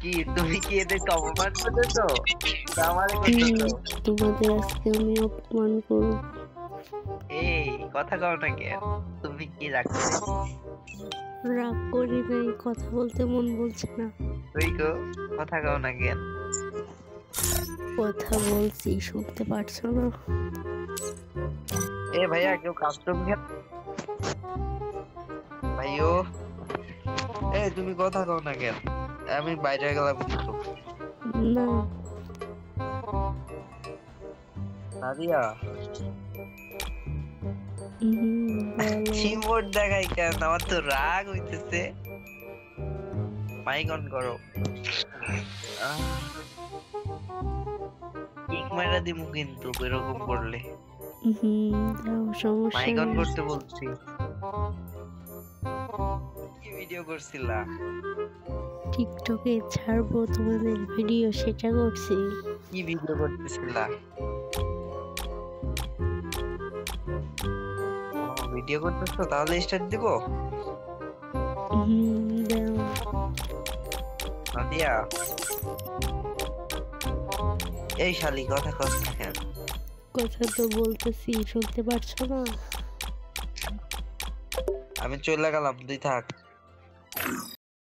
কি তুমি কি এদেরকে অপমান করতেছো? না আমারে করতেছো? তোমাদের আজকে আমি অপমান করব। এই কথা কও না কেন? তুমি কি রাগ করেছো? রাগ করি নাই, কথা বলতে মন বলছে না। তুই গো কথা কও না কেন? কথা বলছি, শুনতে পারছো না? এ ভাইয়া কেউ কাস্টম কেন? ভাইও এ তুমি কথা কও না কেন? আমি বাইরে গেলাম কিন্তু। না, নাদিয়া বলো। চিমোট দেখাই কেন? আমার তো রাগ হইতেছে। মাইক অন করো। কিক মাইরা দিমু কিন্তু এরকম করলে। দাও, সমস্যা মাইক অন নেই। করতে বলছি। কি ভিডিও করছিলা? টিকটকে ছাড়বো তোমাদের ভিডিও, সেটা করছি। কি ভিডিও করতেছিলা? ভিডিও করতেছো? তাহলে স্টার্ট দিব। দাও। নাদিয়া এই শালি কথা কস না কেন? কথা তো বলতেছি, শুনতে পারছো না? আমি চলে গেলাম, তুই থাক।